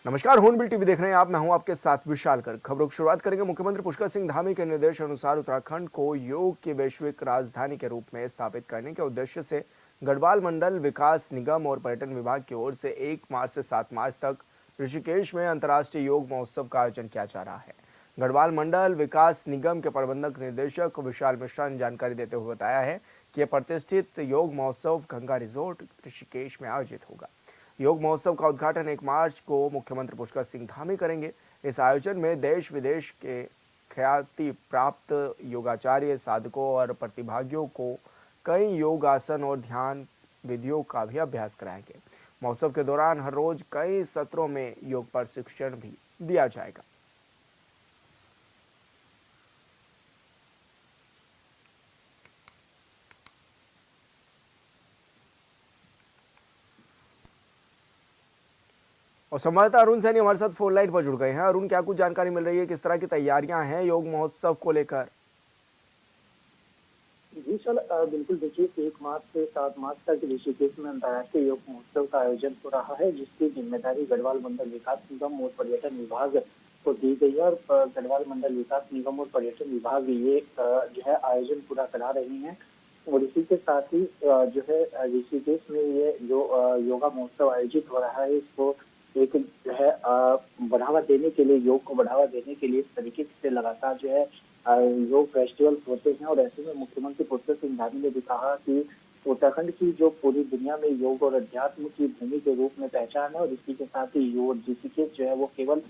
नमस्कार, hornbill TV देख रहे हैं आप। मैं हूं आपके साथ विशाल कर। खबरों की शुरुआत करेंगे। मुख्यमंत्री पुष्कर सिंह धामी के निर्देश अनुसार उत्तराखंड को योग की वैश्विक राजधानी के रूप में स्थापित करने के उद्देश्य से गढ़वाल मंडल विकास निगम और पर्यटन विभाग की ओर से 1 मार्च से 7 मार्च तक ऋषिकेश में अंतर्राष्ट्रीय योग महोत्सव का आयोजन किया जा रहा है। गढ़वाल मंडल विकास निगम के प्रबंधक निदेशक विशाल मिश्रा ने जानकारी देते हुए बताया है कि यह प्रतिष्ठित योग महोत्सव गंगा रिजोर्ट ऋषिकेश में आयोजित होगा। योग महोत्सव का उद्घाटन 1 मार्च को मुख्यमंत्री पुष्कर सिंह धामी करेंगे। इस आयोजन में देश विदेश के ख्याति प्राप्त योगाचार्य, साधकों और प्रतिभागियों को कई योग आसन और ध्यान विधियों का भी अभ्यास कराएंगे। महोत्सव के दौरान हर रोज कई सत्रों में योग प्रशिक्षण भी दिया जाएगा। और संवाददाता अरुण सैनी हमारे साथ फोन लाइन पर जुड़ गए हैं। अरुण, क्या कुछ जानकारी मिल रही है, किस तरह की तैयारियां हैं योग महोत्सव को लेकर? जी सर, बिल्कुल देखिए, 1 मार्च से 7 मार्च तक ऋषिकेश में अंतर्राष्ट्रीय योग महोत्सव का आयोजन हो रहा है, जिसकी जिम्मेदारी गढ़वाल मंडल विकास निगम और पर्यटन विभाग को दी गई है। और गढ़वाल मंडल विकास निगम और पर्यटन विभाग ये जो है आयोजन पूरा करा रही हैं। और इसी के साथ ही जो है ऋषिकेश में ये जो योगा महोत्सव आयोजित हो रहा है, इसको एक जो है बढ़ावा देने के लिए, योग को बढ़ावा देने के लिए इस तरीके से लगातार जो है योग फेस्टिवल होते हैं। और ऐसे में मुख्यमंत्री पुष्कर सिंह धामी ने भी कहा कि उत्तराखंड की जो पूरी दुनिया में योग और अध्यात्म की भूमि के रूप में पहचान है, और इसी के साथ ही योग ऋषिकेश जो है वो केवल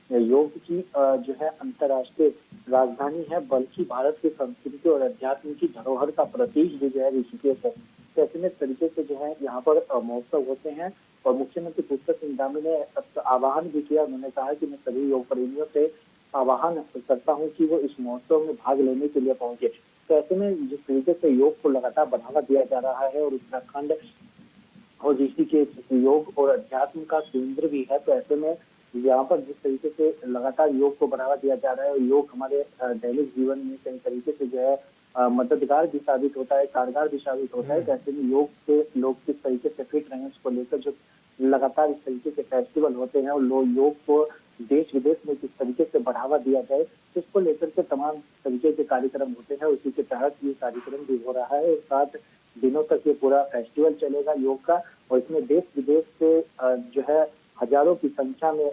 योग की जो है अंतर्राष्ट्रीय राजधानी है, बल्कि भारत की संस्कृति और अध्यात्म की धरोहर का प्रतीक भी जो है ऋषिकेश है। तो ऐसे में तरीके से जो है यहाँ पर महोत्सव होते हैं। और मुख्यमंत्री पुष्कर सिंह धामी ने आह्वान भी किया। उन्होंने कहा कि मैं सभी योग प्रेमियों से आह्वान करता हूं कि वो इस महोत्सव में भाग लेने के लिए पहुंचे। तो ऐसे में जिस तरीके से योग को लगातार बढ़ावा दिया जा रहा है, और उत्तराखंड और ऋषिकेश योग और अध्यात्म का केंद्र भी है, तो ऐसे में यहाँ पर जिस तरीके से लगातार योग को बढ़ावा दिया जा रहा है, योग हमारे दैनिक जीवन में कई तरीके से जो है मददगार भी साबित होता है, कारगर भी साबित होता है। तो ऐसे में योग से लोग किस तरीके से फिट रहे, उसको लेकर जो लगातार इस तरीके के फेस्टिवल होते हैं, और लोग योग को देश विदेश में किस तरीके से बढ़ावा दिया जाए, इसको लेकर के तमाम तरीके के कार्यक्रम होते हैं। उसी के तहत ये कार्यक्रम भी हो रहा है। 7 दिनों तक ये पूरा फेस्टिवल चलेगा योग का, और इसमें देश विदेश से जो है हजारों की संख्या में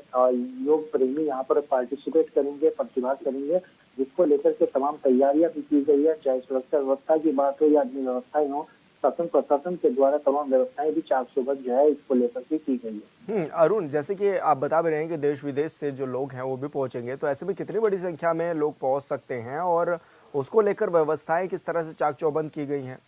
योग प्रेमी यहाँ पर पार्टिसिपेट करेंगे, प्रतिभाग करेंगे, जिसको लेकर के तमाम तैयारियां भी की गई है। चाहे सुरक्षा व्यवस्था की बात हो या अन्य व्यवस्थाएं हो, शासन प्रशासन के द्वारा तमाम व्यवस्थाएं भी चाक चौबंद जो है इसको लेकर के की गई है। अरुण, जैसे कि आप बता भी रहे हैं कि देश विदेश से जो लोग हैं वो भी पहुंचेंगे, तो ऐसे में कितनी बड़ी संख्या में लोग पहुंच सकते हैं और उसको लेकर व्यवस्थाएं किस तरह से चाक चौबंद की गई हैं?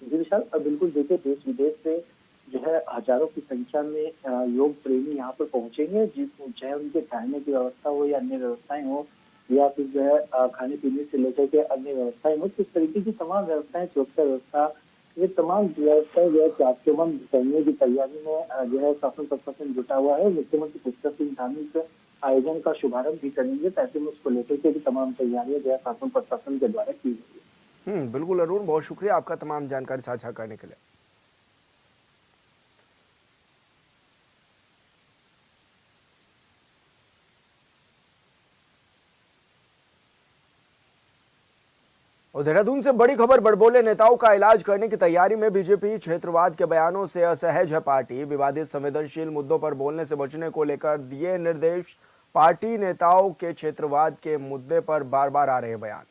जी विशाल, बिल्कुल देखिए, देश विदेश से जो है हजारों की संख्या में योग प्रेमी यहाँ पर पहुंचेंगे, चाहे उनके ठहरने की व्यवस्था हो या अन्य व्यवस्थाएं हो, या फिर जो है खाने पीने से लेकर के अन्य व्यवस्थाएं हो, तो इस तरीके की तमाम व्यवस्थाएं, सुरक्षा व्यवस्था, ये तमाम व्यवस्थाएं जो है चाकचौबंद करने की तैयारी में जो है शासन प्रशासन जुटा हुआ है। मुख्यमंत्री पुष्कर सिंह धामी इस आयोजन का शुभारंभ भी करेंगे, ताकि में उसको लेकर के भी तमाम तैयारियां जो है शासन प्रशासन के द्वारा की गई है। बिल्कुल अरुण, बहुत शुक्रिया आपका तमाम जानकारी साझा करने के लिए। और देहरादून से बड़ी खबर, बड़बोले नेताओं का इलाज करने की तैयारी में बीजेपी। क्षेत्रवाद के बयानों से असहज है पार्टी। विवादित संवेदनशील मुद्दों पर बोलने से बचने को लेकर दिए निर्देश। पार्टी नेताओं के क्षेत्रवाद के मुद्दे पर बार बार आ रहे बयान।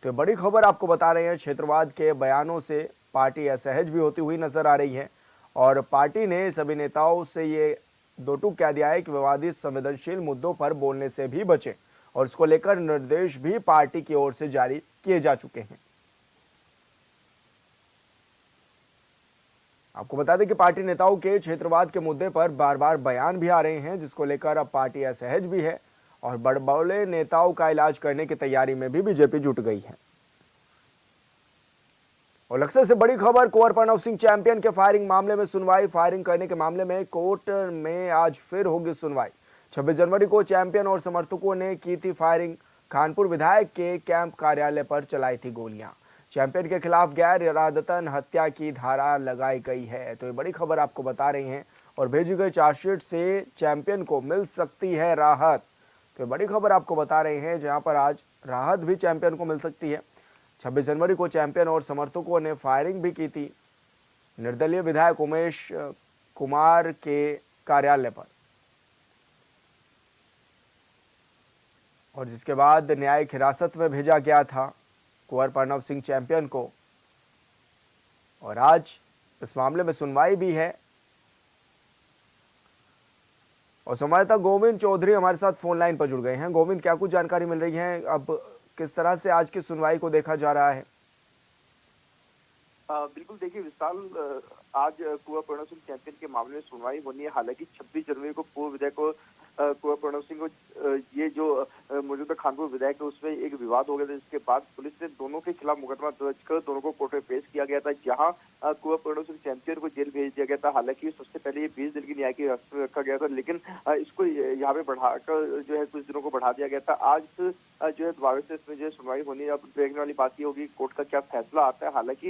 तो बड़ी खबर आपको बता रहे हैं, क्षेत्रवाद के बयानों से पार्टी असहज भी होती हुई नजर आ रही है। और पार्टी ने सभी नेताओं से ये दो टूक कह दिया है कि विवादित संवेदनशील मुद्दों पर बोलने से भी बचें, और इसको लेकर निर्देश भी पार्टी की ओर से जारी किए जा चुके हैं। आपको बता दें कि पार्टी नेताओं के क्षेत्रवाद के मुद्दे पर बार बार बयान भी आ रहे हैं, जिसको लेकर अब पार्टी असहज भी है और बड़बोले नेताओं का इलाज करने की तैयारी में भी बीजेपी जुट गई है। और लक्ष्य से बड़ी खबर, कुंवर प्रणव सिंह चैंपियन के फायरिंग मामले में सुनवाई। फायरिंग करने के मामले में कोर्ट में आज फिर होगी सुनवाई। 26 जनवरी को चैंपियन और समर्थकों ने की थी फायरिंग। कानपुर विधायक के कैंप कार्यालय पर चलाई थी गोलियां। चैंपियन के खिलाफ गैर इरादतन हत्या की धारा लगाई गई है। तो ये बड़ी खबर आपको बता रही हैं। और भेजी गई चार्जशीट से चैंपियन को मिल सकती है राहत। तो बड़ी खबर आपको बता रहे हैं, जहां पर आज राहत भी चैंपियन को मिल सकती है। 26 जनवरी को चैंपियन और समर्थकों ने फायरिंग भी की थी निर्दलीय विधायक उमेश कुमार के कार्यालय पर, और जिसके बाद न्यायिक हिरासत में भेजा गया था कुंवर प्रणव सिंह चैंपियन को। और आज इस मामले में सुनवाई भी है और संवाददाता गोविंद चौधरी हमारे साथ फोन लाइन पर जुड़ गए हैं। गोविंद, क्या कुछ जानकारी मिल रही है, अब किस तरह से आज की सुनवाई को देखा जा रहा है? बिल्कुल, देखिए विशाल, आज कुंवर प्रणव सिंह चैंपियन के मामले में सुनवाई होनी है। हालांकि 26 जनवरी को पूर्व विधायक को कुंवर प्रणव सिंह को ये जो मौजूदा खानपुर विधायक है उसमें एक विवाद हो गया था, जिसके बाद पुलिस ने दोनों के खिलाफ मुकदमा दर्ज कर दोनों को कोर्ट में पेश किया गया था, जहां कुंवर प्रणव सिंह चैंपियन को जेल भेज दिया गया था। हालांकि सबसे पहले ये 20 दिन की न्यायिक हिरासत में रखा गया था, लेकिन इसको यहाँ पे बढ़ाकर जो है कुछ दिनों को बढ़ा दिया गया था। आज जो है दोबारा से इसमें जो सुनवाई होनी है। अब देखने वाली बात ये होगी कोर्ट का क्या फैसला आता है। हालांकि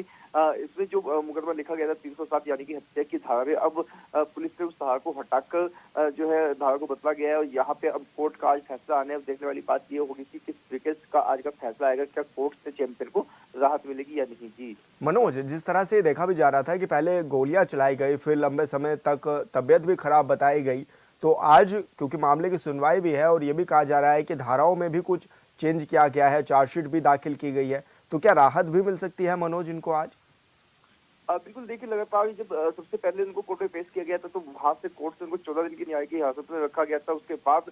इसमें जो मुकदमा लिखा गया था 307 यानी कि हत्या की धारा में, अब पुलिस ने उस धारा को हटाकर जो है धारा को बदला गया है और यहाँ पे अब कोर्ट का आज फैसला आने। अब देखने वाली बात ये होगी कि किस तरीके का आज का फैसला आएगा, क्या कोर्ट से चैंपियन को राहत मिलेगी या नहीं। जी मनोज, जिस तरह से देखा भी जा रहा था कि पहले गोलियां चलाई गई, फिर लंबे समय तक तबीयत भी खराब बताई गई, तो आज क्योंकि मामले की सुनवाई भी है और ये भी कहा जा रहा है कि धाराओं में भी कुछ चेंज किया गया है, चार्जशीट भी दाखिल की गई है, तो क्या राहत भी मिल सकती है मनोज इनको आज? बिल्कुल, देखिए लगातार जब सबसे पहले उनको कोर्ट में पेश किया गया था तो वहां से कोर्ट से उनको 14 दिन की न्यायिक हिरासत में रखा गया था। उसके बाद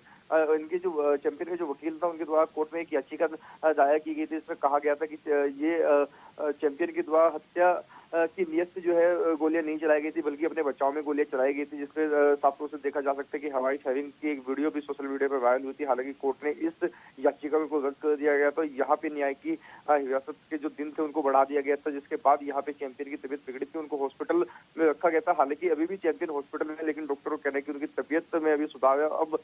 इनके जो चैंपियन के जो वकील था उनके द्वारा कोर्ट में एक याचिका दायर की गई थी। इसमें कहा गया था कि ये चैंपियन के द्वारा हत्या की नियत से जो है गोलियां नहीं चलाई गई थी, बल्कि अपने बचाव में गोलियां चलाई गई थी, जिसमें साफ तौर से देखा जा सकता है कि हवाई फायरिंग की एक वीडियो भी सोशल मीडिया पर वायरल हुई थी। हालांकि कोर्ट ने इस याचिका को रद्द कर दिया गया, तो यहाँ पे न्याय की हिरासत के जो दिन थे उनको बढ़ा दिया गया था, जिसके बाद यहाँ पे चैंपियन की तबीयत बिगड़ी थी, उनको हॉस्पिटल में रखा गया था। हालांकि अभी भी चैंपियन हॉस्पिटल में है, लेकिन डॉक्टरों का कहना है कि उनकी तबीयत में अभी सुधार है। अब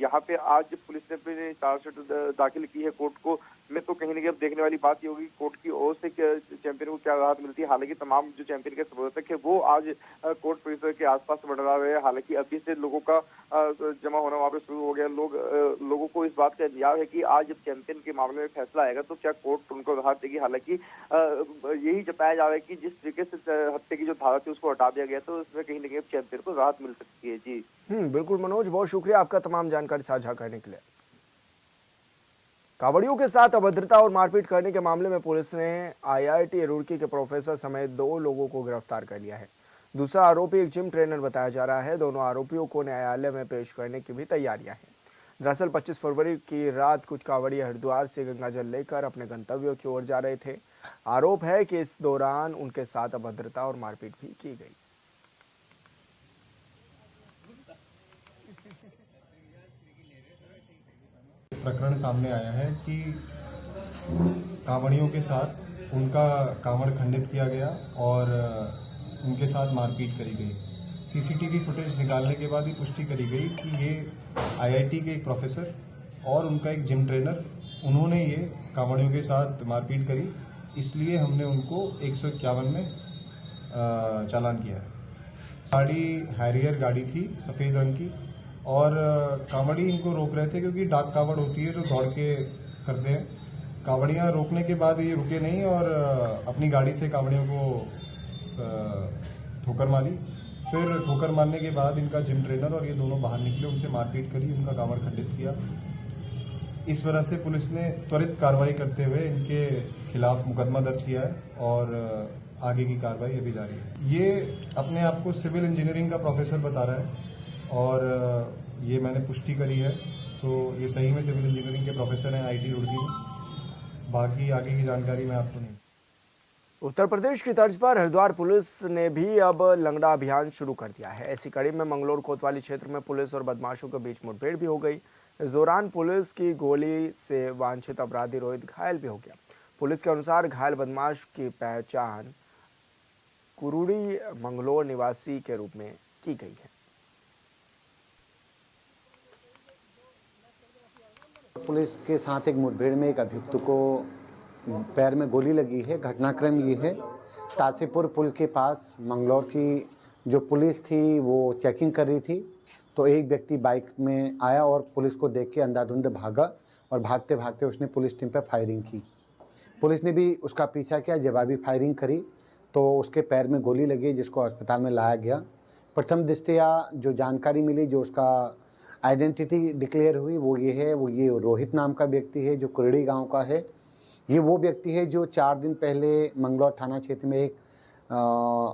यहाँ पे आज पुलिस ने अपनी चार्जशीट दाखिल की है कोर्ट को में, तो कहीं ना कहीं अब देखने वाली बात ये होगी कोर्ट की ओर से चैंपियन को क्या राहत मिलती है। हालांकि तमाम जो चैंपियन के समर्थक है वो आज कोर्ट परिसर के आसपास मंडरा रहे हैं। हालांकि अभी से लोगों का जमा होना वहाँ पे शुरू हो गया। लोगों को इस बात का इंतजार है कि आज जब चैंपियन के मामले में फैसला आएगा तो क्या कोर्ट उनको राहत देगी। हालांकि यही जताया जा रहा है कि जिस तरीके से हत्या की जो धारा थी उसको हटा दिया गया, तो इसमें कहीं ना कहीं चैंपियन को राहत मिल सकती है। जी बिल्कुल मनोज, बहुत शुक्रिया आपका तमाम जानकारी साझा करने के लिए। कावड़ियों के साथ अभद्रता और मारपीट करने के मामले में पुलिस ने IIT रुड़की के प्रोफेसर समेत 2 लोगों को गिरफ्तार कर लिया है। दूसरा आरोपी एक जिम ट्रेनर बताया जा रहा है। दोनों आरोपियों को न्यायालय में पेश करने की भी तैयारियां हैं। दरअसल 25 फरवरी की रात कुछ कावड़िया हरिद्वार से गंगाजल लेकर अपने गंतव्य की ओर जा रहे थे। आरोप है कि इस दौरान उनके साथ अभद्रता और मारपीट भी की गई। प्रकरण सामने आया है कि कांवड़ियों के साथ उनका कांवड़ खंडित किया गया और उनके साथ मारपीट करी गई। सीसीटीवी फुटेज निकालने के बाद ही पुष्टि करी गई कि ये IIT के एक प्रोफेसर और उनका एक जिम ट्रेनर, उन्होंने ये कांवड़ियों के साथ मारपीट करी, इसलिए हमने उनको 151 में चालान किया है। गाड़ी हैरियर गाड़ी थी सफ़ेद रंग की और कांवड़ी इनको रोक रहे थे क्योंकि डाक कांवड़ होती है जो दौड़ के करते हैं। कांवड़ियाँ रोकने के बाद ये रुके नहीं और अपनी गाड़ी से कांवड़ियों को ठोकर मारी। फिर ठोकर मारने के बाद इनका जिम ट्रेनर और ये दोनों बाहर निकले, उनसे मारपीट करी, उनका कांवड़ खंडित किया। इस वजह से पुलिस ने त्वरित कार्रवाई करते हुए इनके खिलाफ मुकदमा दर्ज किया है और आगे की कार्रवाई अभी जारी है। ये अपने आप को सिविल इंजीनियरिंग का प्रोफेसर बता रहा है और ये मैंने पुष्टि करी है, तो ये सही में सिविल इंजीनियरिंग के प्रोफेसर हैं IIT रुड़की में। बाकी आगे की जानकारी मैं आपको नहीं। उत्तर प्रदेश की तर्ज पर हरिद्वार पुलिस ने भी अब लंगड़ा अभियान शुरू कर दिया है। ऐसी कड़ी में मंगलोर कोतवाली क्षेत्र में पुलिस और बदमाशों के बीच मुठभेड़ भी हो गई। इस दौरान पुलिस की गोली से वांछित अपराधी रोहित घायल भी हो गया। पुलिस के अनुसार घायल बदमाश की पहचान कुरुड़ी मंगलोर निवासी के रूप में की गई है। पुलिस के साथ एक मुठभेड़ में एक अभियुक्त को पैर में गोली लगी है। घटनाक्रम ये है, तासीपुर पुल के पास मंगलौर की जो पुलिस थी वो चेकिंग कर रही थी, तो एक व्यक्ति बाइक में आया और पुलिस को देख के अंधाधुंध भागा और भागते भागते उसने पुलिस टीम पर फायरिंग की। पुलिस ने भी उसका पीछा किया, जवाबी फायरिंग करी तो उसके पैर में गोली लगी जिसको अस्पताल में लाया गया। प्रथम दृष्टया जो जानकारी मिली, जो उसका आइडेंटिटी डिक्लेयर हुई वो ये रोहित नाम का व्यक्ति है जो कुरड़ी गांव का है। ये वो व्यक्ति है जो 4 दिन पहले मंगलौर थाना क्षेत्र में एक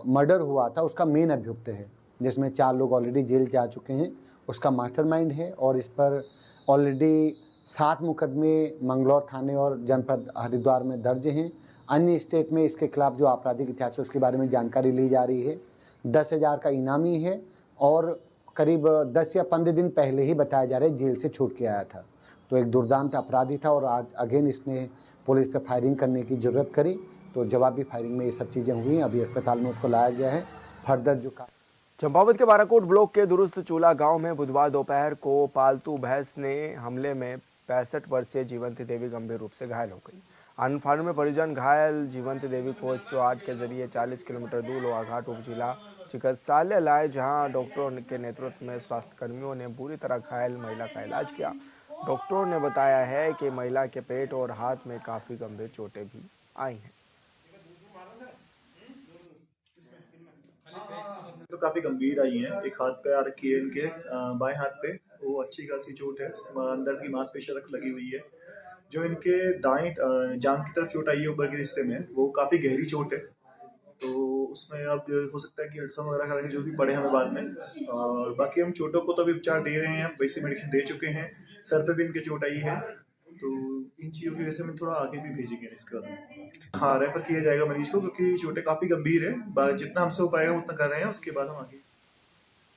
मर्डर हुआ था, उसका मेन अभियुक्त है, जिसमें 4 लोग ऑलरेडी जेल जा चुके हैं। उसका मास्टरमाइंड है और इस पर ऑलरेडी 7 मुकदमे मंगलौर थाने और जनपद हरिद्वार में दर्ज हैं। अन्य स्टेट में इसके खिलाफ जो आपराधिक इतिहास है उसके बारे में जानकारी ली जा रही है। 10,000 का इनामी है और करीब 10 या 15 दिन पहले ही बताया जा रहा है जेल से छूट के आया था। तो एक दुर्दांत अपराधी था और आज अगेन इसने पुलिस पे फायरिंग करने की ज़रूरत करी, तो जवाबी फायरिंग में ये सब चीज़ें हुई। अभी अस्पताल में उसको लाया गया है। फर्दर जो चंपावत के बाराकोट ब्लॉक के दुरुस्त चूला गांव में बुधवार दोपहर को पालतू भैंस ने हमले में 65 वर्षीय जीवंती देवी गंभीर रूप से घायल हो गई। आनंद में परिजन घायल जीवंती देवी को 108 के जरिए 40 किलोमीटर दूर लोहाघाट उप जिला चिकित्सालय लाए, जहां डॉक्टरों के नेतृत्व में स्वास्थ्य कर्मियों ने बुरी तरह घायल महिला का इलाज किया। डॉक्टरों ने बताया है कि महिला के पेट और हाथ में काफी गंभीर चोटें भी आई हैं। तो काफी गंभीर आई हैं। एक हाथ पे आ रखी है इनके, बाएं हाथ पे वो अच्छी खासी चोट है, अंदर की मांसपेशियां लगी हुई है। जो इनके दाएं जांघ की तरफ चोट आई है ऊपर के हिस्से में, वो काफी गहरी चोट है। तो उसमें अब हो सकता है कि अल्ट्रासाउंड वगैरह कराने की जरूरत भी पड़े हमें बाद में। और बाकी हम चोटों को तो अभी उपचार दे रहे हैं, बेसिक मेडिसिन दे चुके हैं। सर पे भी इनके चोट आई है, तो इन चीज़ों की वजह से हम थोड़ा आगे भी भेजेंगे इसके बाद। हाँ, रेफर किया जाएगा मरीज को, क्योंकि चोटें काफ़ी गंभीर है। जितना हमसे हो पाएगा उतना कर रहे हैं, उसके बाद हम आगे।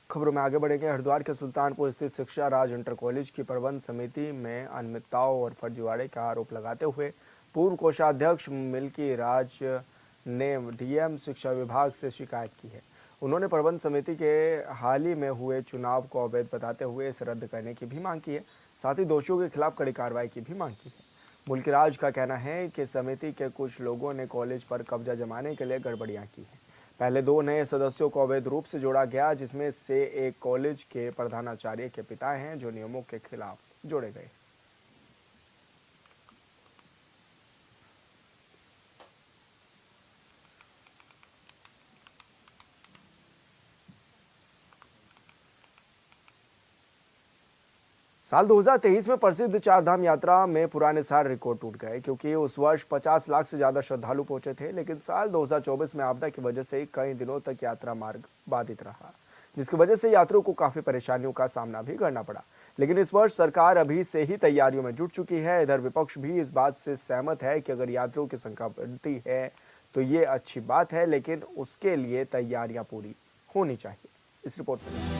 खबरों में आगे बढ़ेंगे। हरिद्वार के सुल्तानपुर स्थित शिक्षा राज इंटर कॉलेज की प्रबंध समिति में अनियमितताओं और फर्जीवाड़े का आरोप लगाते हुए पूर्व कोषाध्यक्ष मिल्की राज ने डीएम शिक्षा विभाग से शिकायत की है। उन्होंने प्रबंध समिति के हाल ही में हुए चुनाव को अवैध बताते हुए इसे रद्द करने की भी मांग की है। साथ ही दोषियों के खिलाफ कड़ी कार्रवाई की भी मांग की है। मिल्की राज का कहना है कि समिति के कुछ लोगों ने कॉलेज पर कब्जा जमाने के लिए गड़बड़ियां की हैं। पहले 2 नए सदस्यों को अवैध रूप से जोड़ा गया, जिसमें से एक कॉलेज के प्रधानाचार्य के पिता हैं, जो नियमों के खिलाफ जोड़े गए। साल 2023 में प्रसिद्ध चारधाम यात्रा में पुराने साल रिकॉर्ड टूट गए, क्योंकि उस वर्ष 50 लाख से ज्यादा श्रद्धालु पहुंचे थे। लेकिन साल 2024 में आपदा की वजह से कई दिनों तक यात्रा मार्ग बाधित रहा, जिसकी वजह से यात्रियों को काफी परेशानियों का सामना भी करना पड़ा। लेकिन इस वर्ष सरकार अभी से ही तैयारियों में जुट चुकी है। इधर विपक्ष भी इस बात से सहमत है कि अगर यात्रियों की संख्या बढ़ती है तो ये अच्छी बात है, लेकिन उसके लिए तैयारियां पूरी होनी चाहिए। इस रिपोर्ट में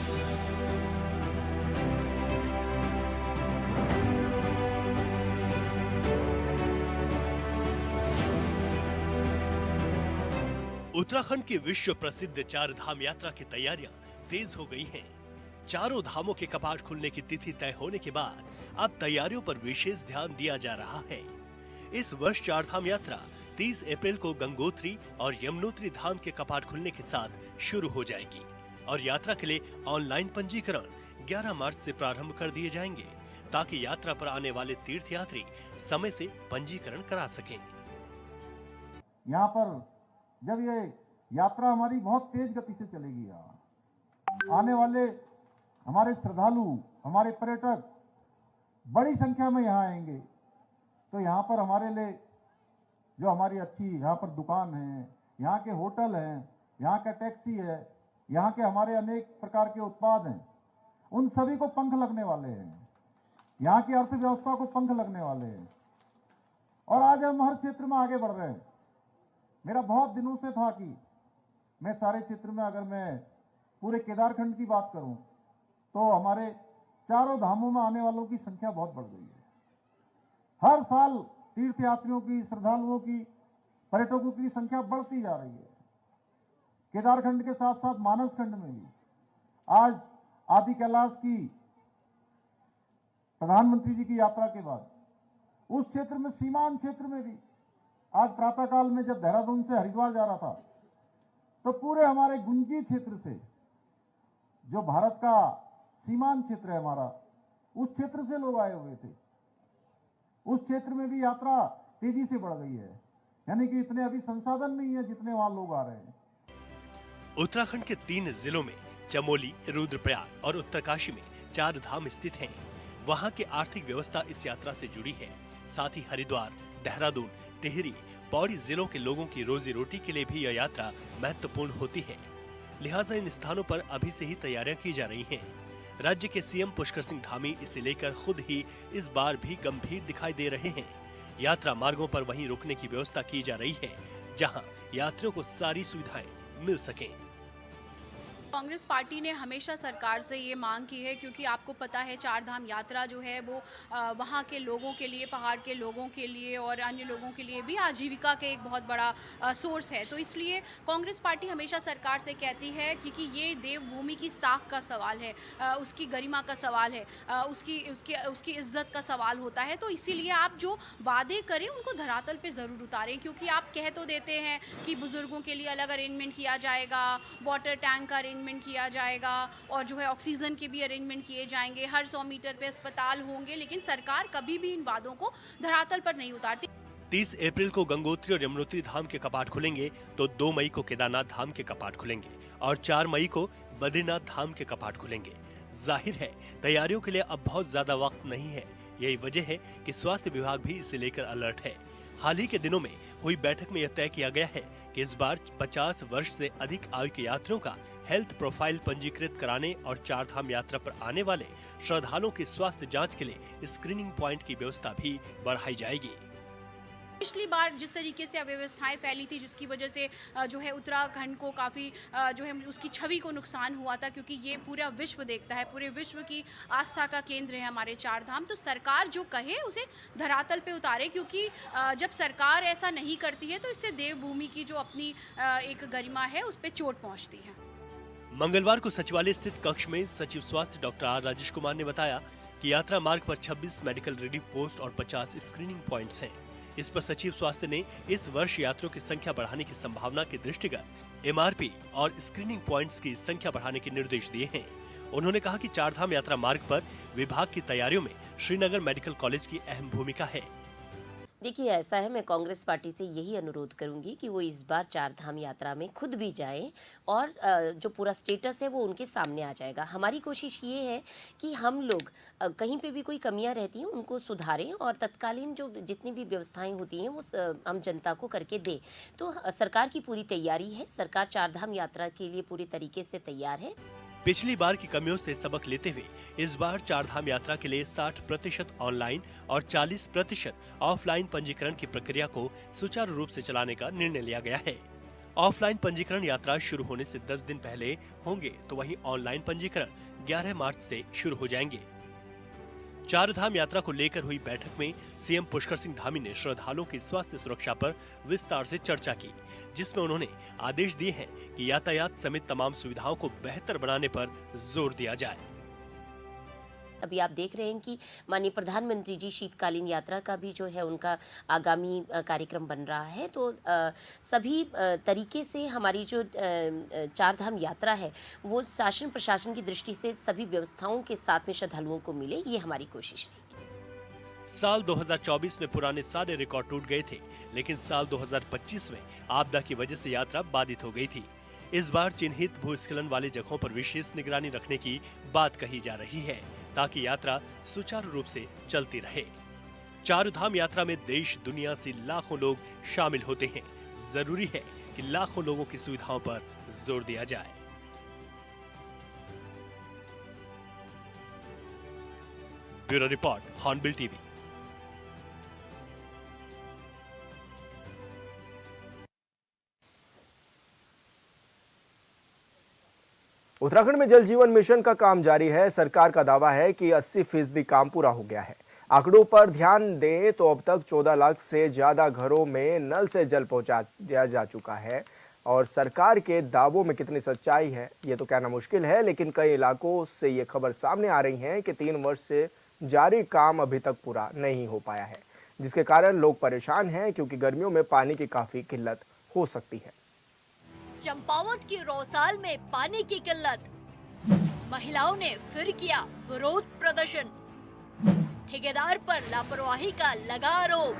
उत्तराखंड की विश्व प्रसिद्ध चार धाम यात्रा की तैयारियां तेज हो गई हैं। चारों धामों के कपाट खुलने की तिथि तय होने के बाद अब तैयारियों पर विशेष ध्यान दिया जा रहा है। इस वर्ष चार धाम यात्रा 30 अप्रैल को गंगोत्री और यमुनोत्री धाम के कपाट खुलने के साथ शुरू हो जाएगी और यात्रा के लिए ऑनलाइन पंजीकरण 11 मार्च से प्रारंभ कर दिए जाएंगे, ताकि यात्रा पर आने वाले तीर्थयात्री समय से पंजीकरण करा सकें। यहाँ पर जब ये यात्रा हमारी बहुत तेज गति से चलेगी, आने वाले हमारे श्रद्धालु, हमारे पर्यटक बड़ी संख्या में यहाँ आएंगे, तो यहाँ पर हमारे लिए जो हमारी अच्छी यहाँ पर दुकान है, यहाँ के होटल हैं, यहाँ का टैक्सी है, यहाँ के हमारे अनेक प्रकार के उत्पाद हैं, उन सभी को पंख लगने वाले हैं। यहाँ की अर्थव्यवस्था को पंख लगने वाले हैं और आज हम हर क्षेत्र में आगे बढ़ रहे हैं। मेरा बहुत दिनों से था कि मैं सारे क्षेत्र में, अगर मैं पूरे केदारखंड की बात करूं तो हमारे चारों धामों में आने वालों की संख्या बहुत बढ़ गई है। हर साल तीर्थयात्रियों की, श्रद्धालुओं की, पर्यटकों की संख्या बढ़ती जा रही है। केदारखंड के साथ साथ मानसखंड में भी आज आदि कैलाश की प्रधानमंत्री जी की यात्रा के बाद उस क्षेत्र में, सीमांत क्षेत्र में भी आज प्रातःकाल में जब देहरादून से हरिद्वार जा रहा था तो पूरे हमारे गुंजी क्षेत्र से, जो भारत का सीमांत क्षेत्र है हमारा, उस क्षेत्र से लोग आए हुए थे। उस क्षेत्र में भी यात्रा तेजी से बढ़ गई है, यानी कि इतने अभी संसाधन नहीं है जितने वहां लोग आ रहे हैं। उत्तराखंड के 3 जिलों में चमोली, रुद्रप्रयाग और उत्तरकाशी में 4 धाम स्थित हैं। वहां की आर्थिक व्यवस्था इस यात्रा से जुड़ी है। साथ ही हरिद्वार, देहरादून, टिहरी, पौड़ी जिलों के लोगों की रोजी रोटी के लिए भी यह यात्रा महत्वपूर्ण होती है। लिहाजा इन स्थानों पर अभी से ही तैयारियां की जा रही हैं। राज्य के सीएम पुष्कर सिंह धामी इसे लेकर खुद ही इस बार भी गंभीर दिखाई दे रहे हैं। यात्रा मार्गों पर वहीं रुकने की व्यवस्था की जा रही है, जहां यात्रियों को सारी सुविधाएं मिल सकें। कांग्रेस पार्टी ने हमेशा सरकार से ये मांग की है, क्योंकि आपको पता है 4 धाम यात्रा जो है वो वहाँ के लोगों के लिए, पहाड़ के लोगों के लिए और अन्य लोगों के लिए भी आजीविका के एक बहुत बड़ा सोर्स है। तो इसलिए कांग्रेस पार्टी हमेशा सरकार से कहती है, क्योंकि ये देवभूमि की साख का सवाल है, उसकी गरिमा का सवाल है, उसकी इज्जत का सवाल होता है। तो इसीलिए आप जो वादे करें उनको धरातल पे ज़रूर उतारें, क्योंकि आप कह तो देते हैं कि बुजुर्गों के लिए अलग अरेंजमेंट किया जाएगा, वाटर टैंक का किया जाएगा और जो है ऑक्सीजन के भी अरेंजमेंट किए जाएंगे, हर 100 मीटर पे अस्पताल होंगे, लेकिन सरकार कभी भी इन वादों को धरातल पर नहीं उतारती। 30 अप्रैल को गंगोत्री और यमुनोत्री धाम के कपाट खुलेंगे, तो 2 मई को केदारनाथ धाम के कपाट खुलेंगे और 4 मई को बद्रीनाथ धाम के कपाट खुलेंगे। जाहिर है तैयारियों के लिए अब बहुत ज्यादा वक्त नहीं है। यही वजह है कि स्वास्थ्य विभाग भी इसे लेकर अलर्ट है। हाल ही के दिनों में हुई बैठक में यह तय किया गया है कि इस बार 50 वर्ष से अधिक आयु के यात्रियों का हेल्थ प्रोफाइल पंजीकृत कराने और 4 धाम यात्रा पर आने वाले श्रद्धालुओं की स्वास्थ्य जांच के लिए स्क्रीनिंग पॉइंट की व्यवस्था भी बढ़ाई जाएगी। पिछली बार जिस तरीके से अव्यवस्थाएं फैली थी, जिसकी वजह से जो है उत्तराखंड को काफ़ी जो है उसकी छवि को नुकसान हुआ था, क्योंकि ये पूरा विश्व देखता है, पूरे विश्व की आस्था का केंद्र है हमारे 4 धाम। तो सरकार जो कहे उसे धरातल पे उतारे, क्योंकि जब सरकार ऐसा नहीं करती है तो इससे देवभूमि की जो अपनी एक गरिमा है उस पर चोट पहुँचती है। मंगलवार को सचिवालय स्थित कक्ष में सचिव स्वास्थ्य डॉक्टर आर राजेश कुमार ने बताया कि यात्रा मार्ग पर 26 मेडिकल रिलीफ पोस्ट और 50 स्क्रीनिंग पॉइंट्स हैं। इस पर सचिव स्वास्थ्य ने इस वर्ष यात्रियों की संख्या बढ़ाने की संभावना के दृष्टिगत एमआरपी और स्क्रीनिंग पॉइंट्स की संख्या बढ़ाने के निर्देश दिए हैं। उन्होंने कहा कि 4 धाम यात्रा मार्ग पर विभाग की तैयारियों में श्रीनगर मेडिकल कॉलेज की अहम भूमिका है। देखिए, ऐसा है, मैं कांग्रेस पार्टी से यही अनुरोध करूंगी कि वो इस बार 4 धाम यात्रा में खुद भी जाएं और जो पूरा स्टेटस है वो उनके सामने आ जाएगा। हमारी कोशिश ये है कि हम लोग कहीं पे भी कोई कमियां रहती हैं उनको सुधारें और तत्कालीन जो जितनी भी व्यवस्थाएं होती हैं वो हम जनता को करके दें। तो सरकार की पूरी तैयारी है, सरकार 4 धाम यात्रा के लिए पूरी तरीके से तैयार है। पिछली बार की कमियों से सबक लेते हुए इस बार 4 धाम यात्रा के लिए 60% ऑनलाइन और 40% ऑफलाइन पंजीकरण की प्रक्रिया को सुचारू रूप से चलाने का निर्णय लिया गया है। ऑफलाइन पंजीकरण यात्रा शुरू होने से 10 दिन पहले होंगे, तो वहीं ऑनलाइन पंजीकरण 11 मार्च से शुरू हो जाएंगे। 4 धाम यात्रा को लेकर हुई बैठक में सीएम पुष्कर सिंह धामी ने श्रद्धालुओं की स्वास्थ्य सुरक्षा पर विस्तार से चर्चा की, जिसमें उन्होंने आदेश दिए हैं कि यातायात समेत तमाम सुविधाओं को बेहतर बनाने पर जोर दिया जाए। अभी आप देख रहे हैं कि माननीय प्रधानमंत्री जी शीतकालीन यात्रा का भी जो है उनका आगामी कार्यक्रम बन रहा है। तो सभी तरीके से हमारी जो 4 धाम यात्रा है वो शासन प्रशासन की दृष्टि से सभी व्यवस्थाओं के साथ में श्रद्धालुओं को मिले, ये हमारी कोशिश है। साल 2024 में पुराने सारे रिकॉर्ड टूट गए थे, लेकिन साल 2025 में आपदा की वजह से यात्रा बाधित हो गई थी। इस बार चिन्हित भूस्खलन वाली जगहों पर विशेष निगरानी रखने की बात कही जा रही है, ताकि यात्रा सुचारू रूप से चलती रहे। 4 धाम यात्रा में देश दुनिया से लाखों लोग शामिल होते हैं। जरूरी है कि लाखों लोगों की सुविधाओं पर जोर दिया जाए। Bureau report, hornbill TV. Uttarakhand में जल जीवन मिशन का काम जारी है। सरकार का दावा है कि 80% काम पूरा हो गया है। आंकड़ों पर ध्यान दें तो अब तक 14 लाख से ज्यादा घरों में नल से जल पहुंचा दिया जा चुका है। और सरकार के दावों में कितनी सच्चाई है ये तो कहना मुश्किल है, लेकिन कई इलाकों से ये खबर सामने आ रही है कि 3 वर्ष से जारी काम अभी तक पूरा नहीं हो पाया है, जिसके कारण लोग परेशान हैं, क्योंकि गर्मियों में पानी की काफी किल्लत हो सकती है। चंपावत के रौसाल में पानी की किल्लत, महिलाओं ने फिर किया विरोध प्रदर्शन, ठेकेदार पर लापरवाही का लगा आरोप।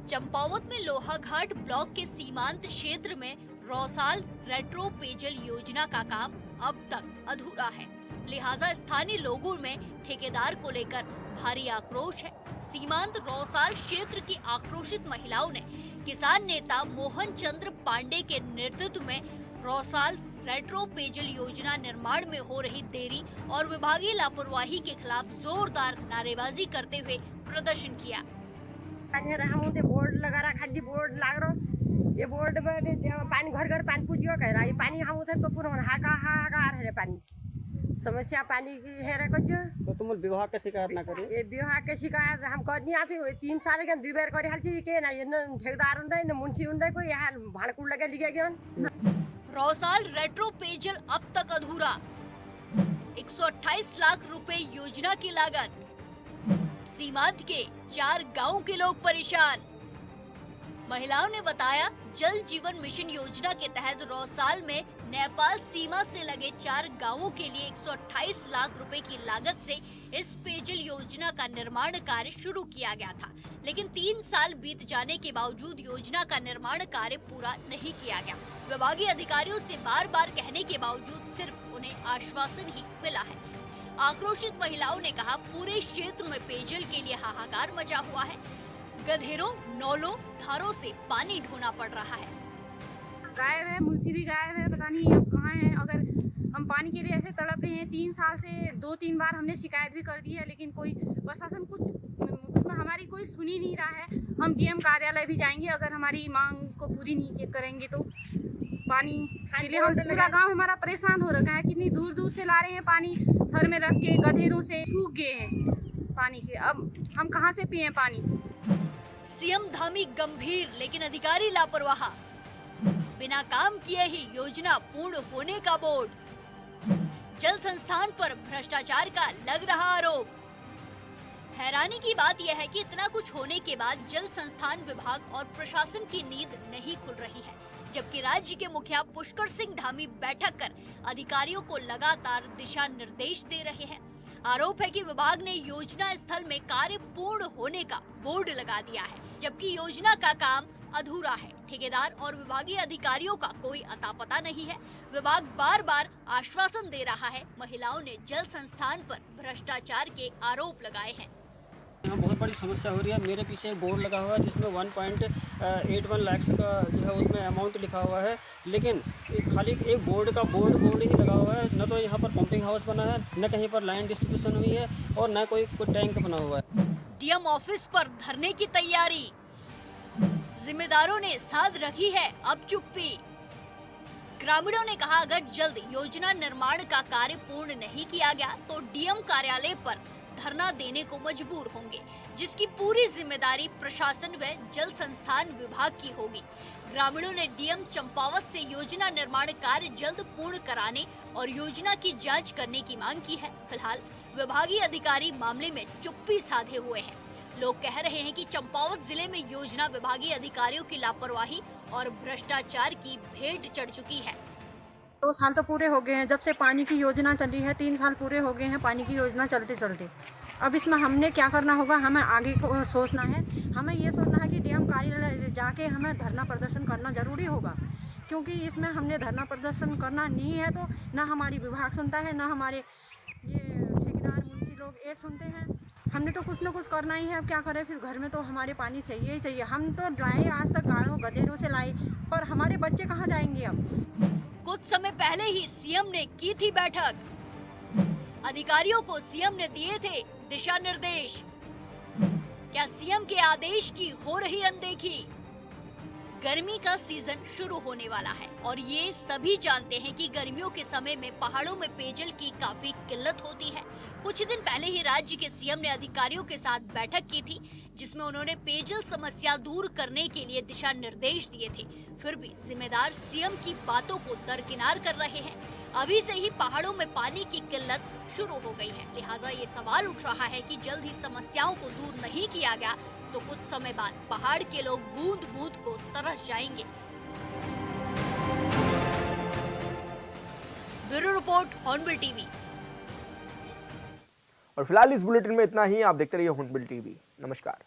चंपावत में लोहाघाट ब्लॉक के सीमांत क्षेत्र में रौसाल रेट्रो पेयजल योजना का काम अब तक अधूरा है, लिहाजा स्थानीय लोगों में ठेकेदार को लेकर भारी आक्रोश है। सीमांत रौसाल क्षेत्र की आक्रोशित महिलाओं ने किसान नेता मोहन चंद्र पांडे के नेतृत्व में रौसाल रेट्रो पेयजल योजना निर्माण में हो रही देरी और विभागीय लापरवाही के खिलाफ जोरदार नारेबाजी करते हुए प्रदर्शन किया। बोर्ड लगा रहा, खाली बोर्ड लाग रहा, ये बोर्ड में पानी घर घर पानी पूजियो कह रहा, ये पानी हम उधर तो पूरा हाका हाका आ रहे पानी, समस्या पानी की है तो तुम विभाग के शिकायत ना करिए। ये विभाग के शिकायत हम कर नहीं आते हुए 3 साल के 2 बार करे हाल चीज के ना, ये न ठेकेदार उन्हें न मुंशी उन्हें कोई यहाँ भाड़कुड़ लगे लिखे गए। रौसाल रेट्रो पेयजल अब तक अधूरा, 128 लाख रुपए योजना की लागत, सीमांत के 4 गांव के लोग परेशान। महिलाओं ने बताया, जल जीवन मिशन योजना के तहत रौसाल में नेपाल सीमा से लगे 4 गांवों के लिए 128 लाख रुपए की लागत से इस पेयजल योजना का निर्माण कार्य शुरू किया गया था, लेकिन 3 साल बीत जाने के बावजूद योजना का निर्माण कार्य पूरा नहीं किया गया। विभागीय अधिकारियों से बार बार कहने के बावजूद सिर्फ उन्हें आश्वासन ही मिला है। आक्रोशित महिलाओं ने कहा, पूरे क्षेत्र में पेयजल के लिए हाहाकार मचा हुआ है, गधेरों, नौलों, धारों से पानी ढोना पड़ रहा है। गायब है, मुंशी भी गायब है, पता नहीं अब कहाँ है। अगर हम पानी के लिए ऐसे तड़प रहे हैं, 3 साल से 2-3 बार हमने शिकायत भी कर दी है, लेकिन कोई प्रशासन कुछ उसमें हमारी कोई सुन ही नहीं रहा है। हम डीएम कार्यालय भी जाएंगे, अगर हमारी मांग को पूरी नहीं करेंगे तो पानी के लिए हम पूरा गांव हमारा परेशान हो रखा है। कितनी दूर दूर से ला रहे हैं पानी, सर में रख के, गधेरों से सूख गए हैं पानी के, अब हम कहाँ से पिए पानी। सीएम धामी गंभीर, लेकिन अधिकारी लापरवाह, बिना काम किए ही योजना पूर्ण होने का बोर्ड, जल संस्थान पर भ्रष्टाचार का लग रहा आरोप। हैरानी की बात यह है कि इतना कुछ होने के बाद जल संस्थान विभाग और प्रशासन की नींद नहीं खुल रही है, जबकि राज्य के मुखिया पुष्कर सिंह धामी बैठक कर अधिकारियों को लगातार दिशा निर्देश दे रहे हैं। आरोप है कि विभाग ने योजना स्थल में कार्य पूर्ण होने का बोर्ड लगा दिया है, जबकि योजना का काम अधूरा है। ठेकेदार और विभागीय अधिकारियों का कोई अता पता नहीं है। विभाग बार बार आश्वासन दे रहा है। महिलाओं ने जल संस्थान पर भ्रष्टाचार के आरोप लगाए हैं। यहाँ बहुत बड़ी समस्या हो रही है। मेरे पीछे एक बोर्ड लगा हुआ है जिसमें 1.81 लाख का जो है उसमें अमाउंट लिखा हुआ है, लेकिन खाली एक बोर्ड ही लगा हुआ है। न तो यहाँ पर पंपिंग हाउस बना है, न कहीं पर लाइन डिस्ट्रीब्यूशन हुई है और न कोई टैंक बना हुआ है। डीएम ऑफिस पर धरने की तैयारी, जिम्मेदारों ने साध रखी है अब चुप्पी। ग्रामीणों ने कहा, अगर जल्द योजना निर्माण का कार्य पूर्ण नहीं किया गया तो डीएम कार्यालय पर धरना देने को मजबूर होंगे, जिसकी पूरी जिम्मेदारी प्रशासन व जल संस्थान विभाग की होगी। ग्रामीणों ने डीएम चंपावत से योजना निर्माण कार्य जल्द पूर्ण कराने और योजना की जांच करने की मांग की है। फिलहाल विभागीय अधिकारी मामले में चुप्पी साधे हुए हैं। लोग कह रहे हैं कि चंपावत जिले में योजना विभागीय अधिकारियों की लापरवाही और भ्रष्टाचार की भेंट चढ़ चुकी है। 2 साल तो पूरे हो गए हैं जब से पानी की योजना चली है, 3 साल पूरे हो गए हैं पानी की योजना चलते चलते। अब इसमें हमने क्या करना होगा, हमें आगे को सोचना है। हमें ये सोचना है कि डीएम कार्यालय जाके हमें धरना प्रदर्शन करना ज़रूरी होगा, क्योंकि इसमें हमने धरना प्रदर्शन करना नहीं है तो ना हमारी विभाग सुनता है, ना हमारे ये ठेकेदार मुंशी लोग ये सुनते हैं। हमने तो कुछ ना कुछ करना ही है। अब क्या करें, फिर घर में तो हमारे पानी चाहिए ही चाहिए। हम तो लाए आज तक गाड़ों गधेरों से लाए, पर हमारे बच्चे कहाँ जाएंगे अब। कुछ समय पहले ही सीएम ने की थी बैठक, अधिकारियों को सीएम ने दिए थे दिशा निर्देश। क्या सीएम के आदेश की हो रही अनदेखी? गर्मी का सीजन शुरू होने वाला है और ये सभी जानते हैं कि गर्मियों के समय में पहाड़ों में पेयजल की काफी किल्लत होती है। कुछ दिन पहले ही राज्य के सीएम ने अधिकारियों के साथ बैठक की थी, जिसमें उन्होंने पेयजल समस्या दूर करने के लिए दिशा निर्देश दिए थे। फिर भी जिम्मेदार सीएम की बातों को दरकिनार कर रहे हैं। अभी से ही पहाड़ों में पानी की किल्लत शुरू हो गई है, लिहाजा ये सवाल उठ रहा है कि जल्द ही समस्याओं को दूर नहीं किया गया तो कुछ समय बाद पहाड़ के लोग बूंद बूंद को तरस जाएंगे। Bureau report, hornbill TV. और फिलहाल इस बुलेटिन में इतना ही। आप देखते रहिए हॉर्नबिल टीवी। नमस्कार।